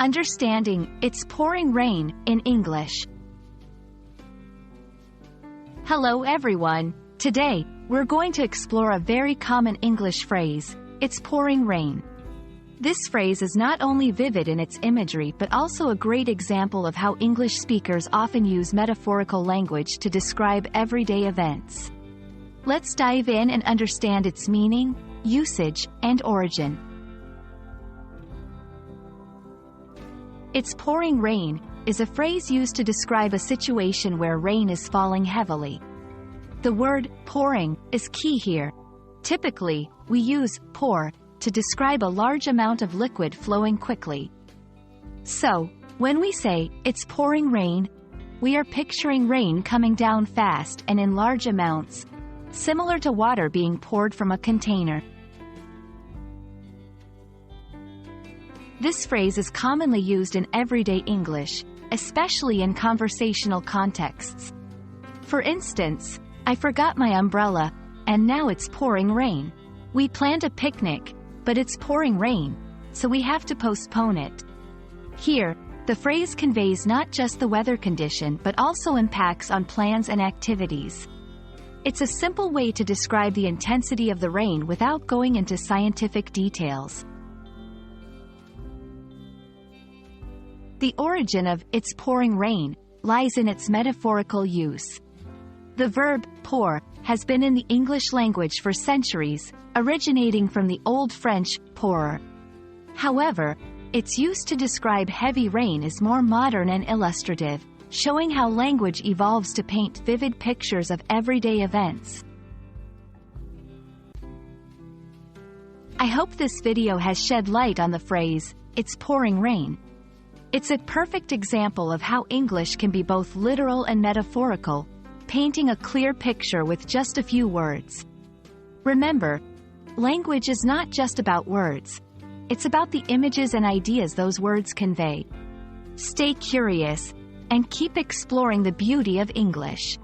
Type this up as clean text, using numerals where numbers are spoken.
Understanding "it's pouring rain" in English. Hello everyone. Today, we're going to explore a very common English phrase, "it's pouring rain." This phrase is not only vivid in its imagery but also a great example of how English speakers often use metaphorical language to describe everyday events. Let's dive in and understand its meaning, usage, and origin. "It's pouring rain" is a phrase used to describe a situation where rain is falling heavily. The word pouring is key here. Typically, we use pour to describe a large amount of liquid flowing quickly. So, when we say "it's pouring rain," we are picturing rain coming down fast and in large amounts, similar to water being poured from a container. This phrase is commonly used in everyday English, especially in conversational contexts. For instance, "I forgot my umbrella, and now it's pouring rain. We planned a picnic, but it's pouring rain, so we have to postpone it." Here, the phrase conveys not just the weather condition but also impacts on plans and activities. It's a simple way to describe the intensity of the rain without going into scientific details. The origin of "it's pouring rain" lies in its metaphorical use. The verb pour has been in the English language for centuries, originating from the Old French pour. However, its use to describe heavy rain is more modern and illustrative, showing how language evolves to paint vivid pictures of everyday events. I hope this video has shed light on the phrase, "it's pouring rain." It's a perfect example of how English can be both literal and metaphorical, painting a clear picture with just a few words. Remember, language is not just about words. It's about the images and ideas those words convey. Stay curious, and keep exploring the beauty of English.